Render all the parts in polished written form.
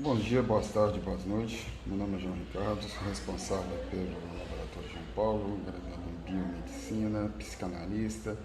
Bom dia, boa tarde, boa noite. Meu nome é João Ricardo, sou responsável pelo Laboratório João Paulo, graduado em Biomedicina, psicanalista,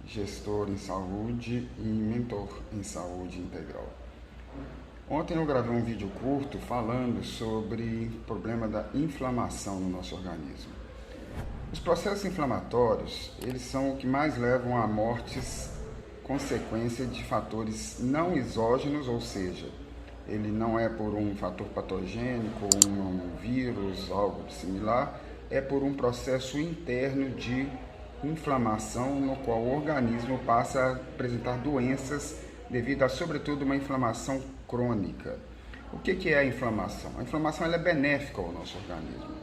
gestor em saúde e mentor em saúde integral. Ontem eu gravei um vídeo curto falando sobre o problema da inflamação no nosso organismo. Os processos inflamatórios, eles são o que mais levam a mortes consequência de fatores não exógenos, ou seja, ele não é por um fator patogênico, um vírus, algo similar, é por um processo interno de inflamação no qual o organismo passa a apresentar doenças devido a, sobretudo, uma inflamação crônica. O que é a inflamação? A inflamação ela é benéfica ao nosso organismo.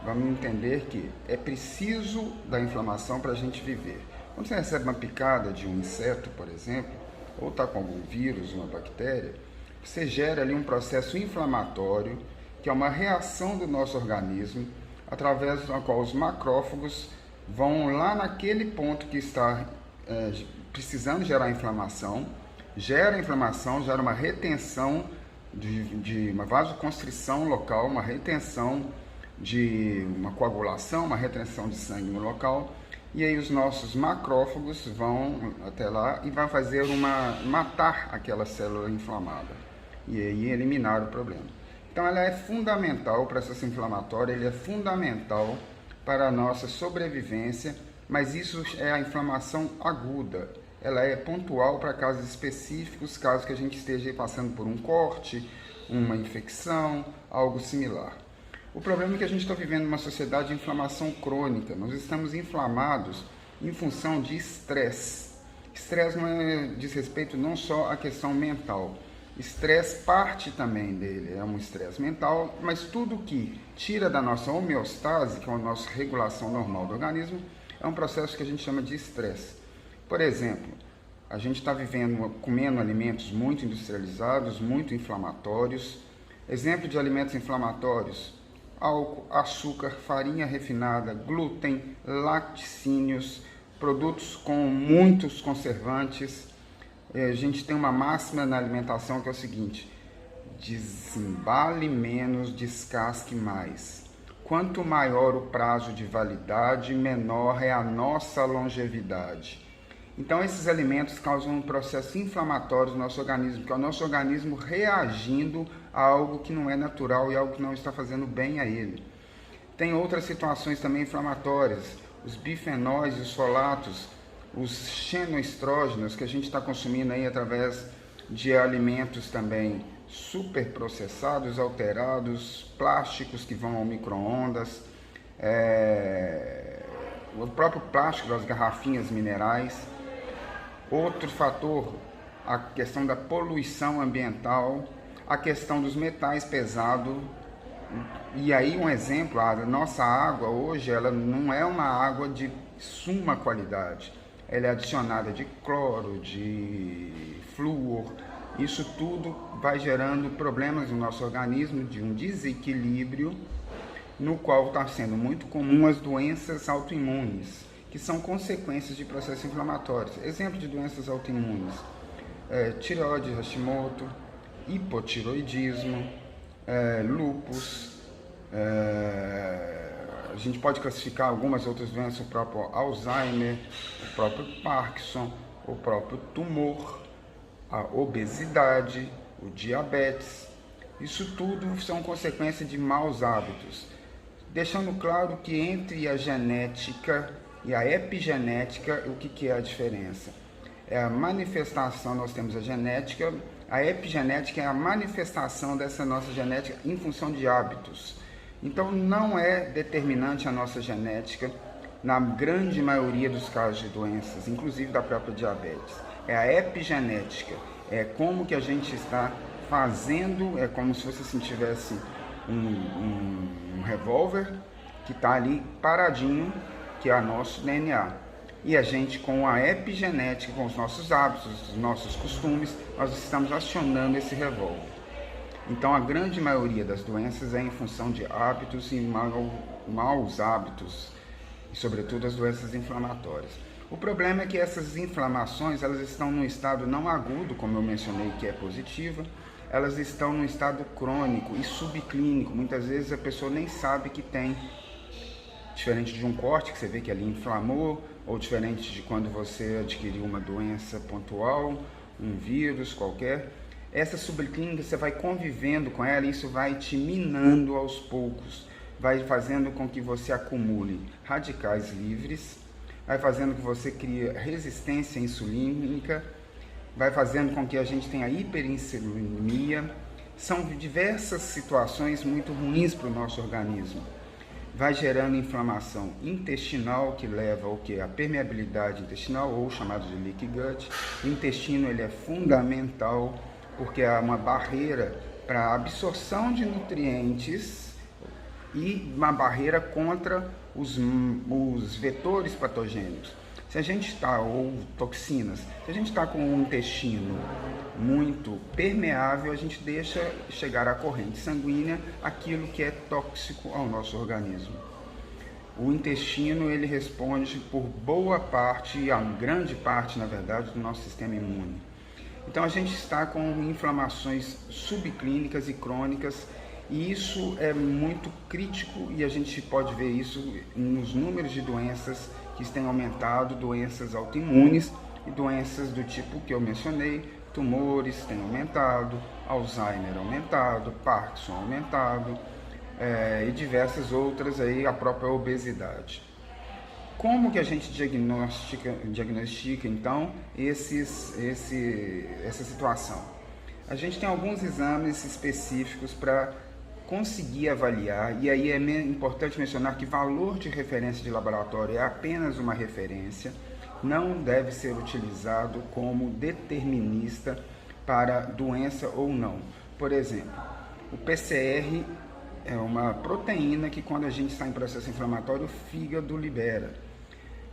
Vamos entender que é preciso da inflamação para a gente viver. Quando você recebe uma picada de um inseto, por exemplo, ou está com algum vírus, uma bactéria, você gera ali um processo inflamatório, que é uma reação do nosso organismo, através da qual os macrófagos vão lá naquele ponto que está precisando gerar inflamação, gera uma retenção de uma vasoconstrição local, uma retenção de uma coagulação, uma retenção de sangue no local, e aí os nossos macrófagos vão até lá e vai fazer matar aquela célula inflamada e aí eliminar o problema. Então ela é fundamental, o processo inflamatório, ele é fundamental para a nossa sobrevivência, mas isso é a inflamação aguda. Ela é pontual para casos específicos, caso que a gente esteja passando por um corte, uma infecção, algo similar. O problema é que a gente está vivendo uma sociedade de inflamação crônica. Nós estamos inflamados em função de estresse. Estresse diz respeito não só à questão mental. Estresse parte também dele, é um estresse mental, mas tudo que tira da nossa homeostase, que é a nossa regulação normal do organismo, é um processo que a gente chama de estresse. Por exemplo, a gente está comendo alimentos muito industrializados, muito inflamatórios. Exemplo de alimentos inflamatórios: álcool, açúcar, farinha refinada, glúten, laticínios, produtos com muitos conservantes. A gente tem uma máxima na alimentação que é o seguinte: desembale menos, descasque mais. Quanto maior o prazo de validade, menor é a nossa longevidade. Então esses alimentos causam um processo inflamatório no nosso organismo, que é o nosso organismo reagindo a algo que não é natural e algo que não está fazendo bem a ele. Tem outras situações também inflamatórias: os bifenóis e os folatos, os xenoestrógenos que a gente está consumindo aí através de alimentos também superprocessados, alterados, plásticos que vão ao micro-ondas, o próprio plástico das garrafinhas minerais. Outro fator, a questão da poluição ambiental, a questão dos metais pesados. E aí um exemplo, a nossa água hoje, ela não é uma água de suma qualidade. Ela é adicionada de cloro, de flúor. Isso tudo vai gerando problemas no nosso organismo, de um desequilíbrio, no qual está sendo muito comum as doenças autoimunes, que são consequências de processos inflamatórios. Exemplo de doenças autoimunes: tireoide, Hashimoto, hipotiroidismo, lúpus. A gente pode classificar algumas outras doenças: o próprio Alzheimer, o próprio Parkinson, o próprio tumor, a obesidade, o diabetes. Isso tudo são consequências de maus hábitos. Deixando claro que entre a genética e a epigenética, o que é a diferença? É a manifestação, nós temos a genética, a epigenética é a manifestação dessa nossa genética em função de hábitos. Então não é determinante a nossa genética na grande maioria dos casos de doenças, inclusive da própria diabetes. É a epigenética, é como que a gente está fazendo, é como se você tivesse um revólver que está ali paradinho, que é o nosso DNA. E a gente, com a epigenética, com os nossos hábitos, os nossos costumes, nós estamos acionando esse revólver. Então a grande maioria das doenças é em função de hábitos e maus hábitos, e sobretudo as doenças inflamatórias. O problema é que essas inflamações, elas estão num estado não agudo, como eu mencionei, que é positiva, elas estão num estado crônico e subclínico. Muitas vezes a pessoa nem sabe que tem. Diferente de um corte, que você vê que ali inflamou, ou diferente de quando você adquiriu uma doença pontual, um vírus qualquer. Essa subclínica, você vai convivendo com ela e isso vai te minando aos poucos, vai fazendo com que você acumule radicais livres, vai fazendo com que você crie resistência insulínica, vai fazendo com que a gente tenha hiperinsulinemia. São diversas situações muito ruins para o nosso organismo. Vai gerando inflamação intestinal, que leva ao que? A permeabilidade intestinal, ou chamado de leaky gut. O intestino ele é fundamental, porque é uma barreira para a absorção de nutrientes e uma barreira contra os vetores patogênicos. Se a gente está, ou toxinas, se a gente está com um intestino muito permeável, a gente deixa chegar à corrente sanguínea aquilo que é tóxico ao nosso organismo. O intestino ele responde por boa parte, a grande parte, na verdade, do nosso sistema imune. Então a gente está com inflamações subclínicas e crônicas, e isso é muito crítico, e a gente pode ver isso nos números de doenças que têm aumentado, doenças autoimunes e doenças do tipo que eu mencionei, tumores têm aumentado, Alzheimer aumentado, Parkinson aumentado, e diversas outras aí, a própria obesidade. Como que a gente diagnostica então essa situação? A gente tem alguns exames específicos para conseguir avaliar, e aí é importante mencionar que valor de referência de laboratório é apenas uma referência, não deve ser utilizado como determinista para doença ou não. Por exemplo, o PCR é uma proteína que quando a gente está em processo inflamatório, o fígado libera.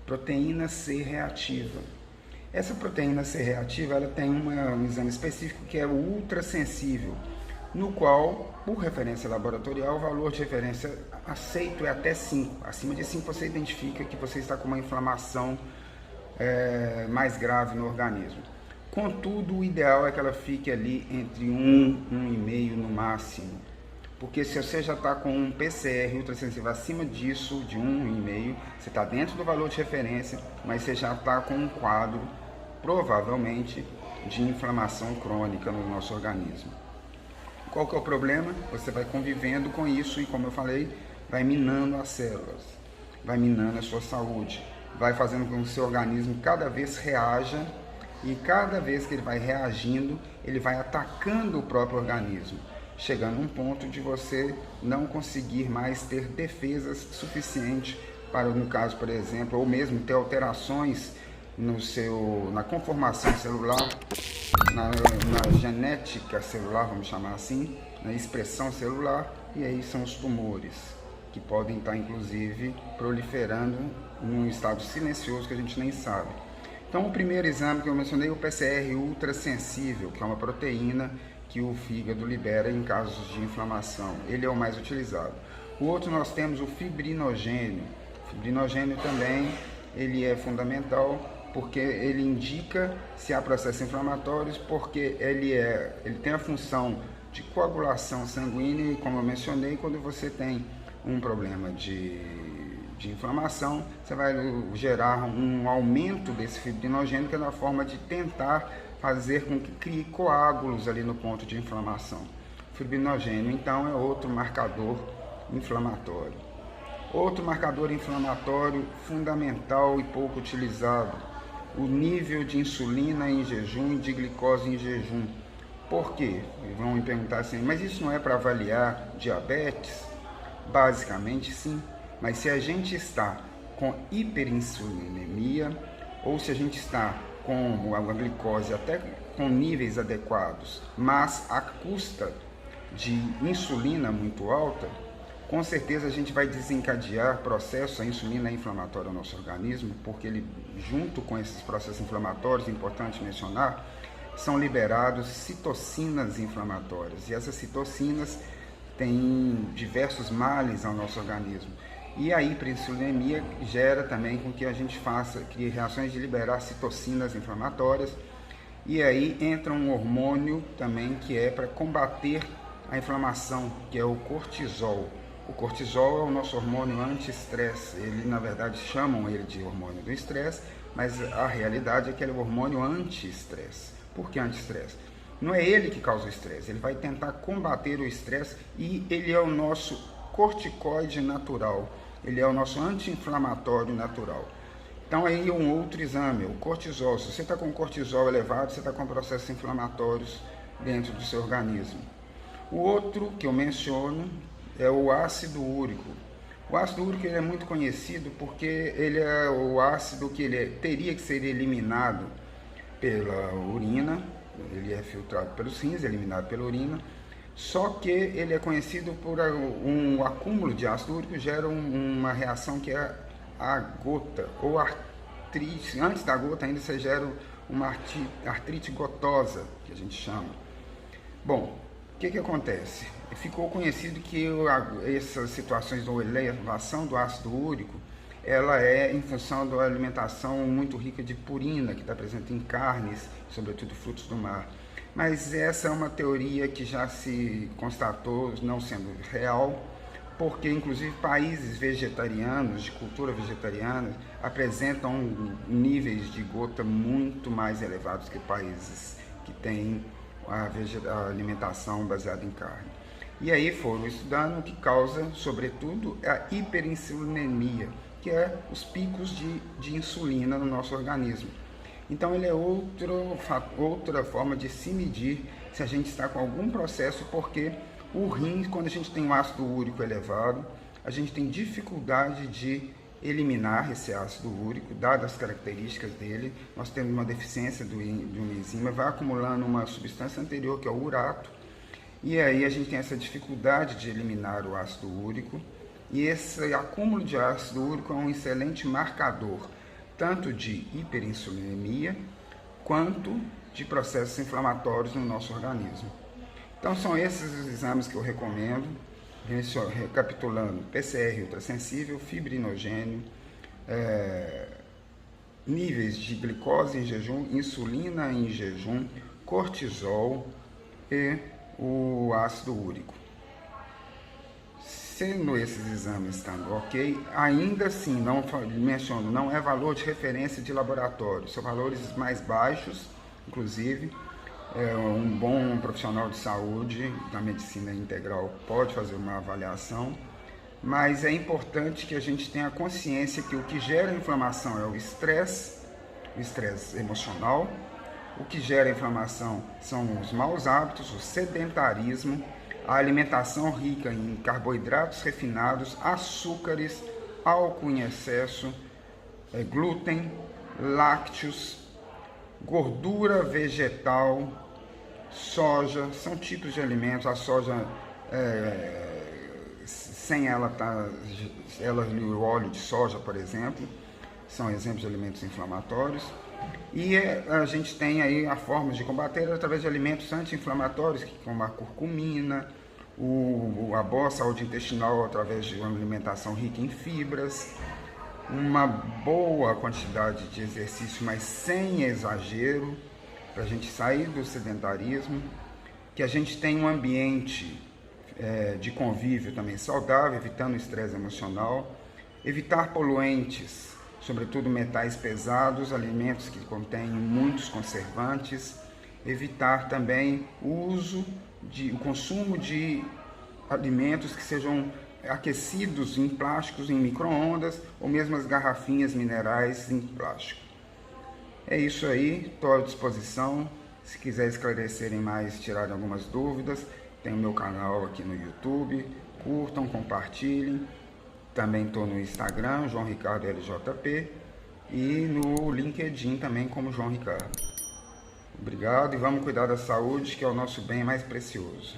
Proteína C reativa. Essa proteína C reativa ela tem um exame específico que é o ultrassensível, no qual, por referência laboratorial, o valor de referência aceito é até 5. Acima de 5 você identifica que você está com uma inflamação mais grave no organismo. Contudo, o ideal é que ela fique ali entre 1, 1,5 no máximo. Porque se você já está com um PCR ultrassensível acima disso, de 1,5, você está dentro do valor de referência, mas você já está com um quadro, provavelmente, de inflamação crônica no nosso organismo. Qual que é o problema? Você vai convivendo com isso e, como eu falei, vai minando as células, vai minando a sua saúde, vai fazendo com que o seu organismo cada vez reaja, e cada vez que ele vai reagindo, ele vai atacando o próprio organismo, chegando a um ponto de você não conseguir mais ter defesas suficientes para, no caso, por exemplo, ou mesmo ter alterações na conformação celular, na genética celular, vamos chamar assim, na expressão celular, e aí são os tumores, que podem estar, inclusive, proliferando num estado silencioso que a gente nem sabe. Então, o primeiro exame que eu mencionei é o PCR ultrassensível, que é uma proteína que o fígado libera em casos de inflamação. Ele é o mais utilizado. O outro nós temos o fibrinogênio. O fibrinogênio também ele é fundamental porque ele indica se há processos inflamatórios, porque ele tem a função de coagulação sanguínea e, como eu mencionei, quando você tem um problema de inflamação, você vai gerar um aumento desse fibrinogênio, que é na forma de tentar fazer com que crie coágulos ali no ponto de inflamação. O fibrinogênio, então, é outro marcador inflamatório. Outro marcador inflamatório fundamental e pouco utilizado, o nível de insulina em jejum e de glicose em jejum. Por quê? Vão me perguntar assim, mas isso não é para avaliar diabetes? Basicamente, sim. Mas se a gente está com hiperinsulinemia, ou se a gente está com a glicose até com níveis adequados, mas à custa de insulina muito alta, com certeza a gente vai desencadear processos, a insulina é inflamatória no nosso organismo, porque ele, junto com esses processos inflamatórios, importante mencionar, são liberados citocinas inflamatórias, e essas citocinas têm diversos males ao nosso organismo. E a hiperinsulinemia gera também com que a gente crie reações de liberar citocinas inflamatórias, E aí entra um hormônio também que é para combater a inflamação, que é o cortisol. O cortisol é o nosso hormônio anti-estresse. Ele, na verdade, chamam ele de hormônio do estresse, mas a realidade é que ele é o hormônio anti-estresse. Por que anti-estresse? Não é ele que causa o estresse, ele vai tentar combater o estresse e ele é o nosso corticoide natural, ele é o nosso anti-inflamatório natural. Então aí um outro exame, o cortisol. Se você está com cortisol elevado, você está com processos inflamatórios dentro do seu organismo. O outro que eu menciono é o ácido úrico. O ácido úrico ele é muito conhecido porque ele é o ácido que teria que ser eliminado pela urina, ele é filtrado pelos rins, eliminado pela urina, só que ele é conhecido por um acúmulo de ácido úrico, gera uma reação que é a gota, ou artrite. Antes da gota ainda você gera uma artrite gotosa, que a gente chama. Bom, o que acontece? Ficou conhecido que essas situações de elevação do ácido úrico, ela é em função da alimentação muito rica de purina, que está presente em carnes, sobretudo frutos do mar. Mas essa é uma teoria que já se constatou não sendo real, porque inclusive países vegetarianos, de cultura vegetariana, apresentam níveis de gota muito mais elevados que países que têm a alimentação baseada em carne. E aí foram estudando o que causa, sobretudo, a hiperinsulinemia, que é os picos de insulina no nosso organismo. Então ele é outra forma de se medir se a gente está com algum processo, porque o rim, quando a gente tem um ácido úrico elevado, a gente tem dificuldade de eliminar esse ácido úrico, dadas as características dele. Nós temos uma deficiência de uma enzima, vai acumulando uma substância anterior, que é o urato, e aí a gente tem essa dificuldade de eliminar o ácido úrico, e esse acúmulo de ácido úrico é um excelente marcador, tanto de hiperinsulinemia, quanto de processos inflamatórios no nosso organismo. Então são esses os exames que eu recomendo, recapitulando: PCR ultrassensível, fibrinogênio, níveis de glicose em jejum, insulina em jejum, cortisol e o ácido úrico. Sendo esses exames estando ok, ainda assim, não é valor de referência de laboratório, são valores mais baixos, inclusive. Um bom profissional de saúde da medicina integral pode fazer uma avaliação, mas é importante que a gente tenha consciência que o que gera inflamação é o estresse emocional, o que gera inflamação são os maus hábitos, o sedentarismo, a alimentação rica em carboidratos refinados, açúcares, álcool em excesso, glúten, lácteos, gordura vegetal, soja, são tipos de alimentos. A soja, sem ela e o óleo de soja, por exemplo, são exemplos de alimentos inflamatórios. E a gente tem aí a forma de combater através de alimentos anti-inflamatórios, como a curcumina, a boa saúde intestinal através de uma alimentação rica em fibras, uma boa quantidade de exercício, mas sem exagero, para a gente sair do sedentarismo, que a gente tenha um ambiente de convívio também saudável, evitando o estresse emocional, evitar poluentes, sobretudo metais pesados, alimentos que contêm muitos conservantes, evitar também o consumo de alimentos que sejam aquecidos em plásticos, em micro-ondas, ou mesmo as garrafinhas minerais em plástico. É isso aí, estou à disposição. Se quiser esclarecerem mais, tirarem algumas dúvidas, tem o meu canal aqui no YouTube, curtam, compartilhem. Também estou no Instagram, João Ricardo LJP, e no LinkedIn também como João Ricardo. Obrigado e vamos cuidar da saúde, que é o nosso bem mais precioso.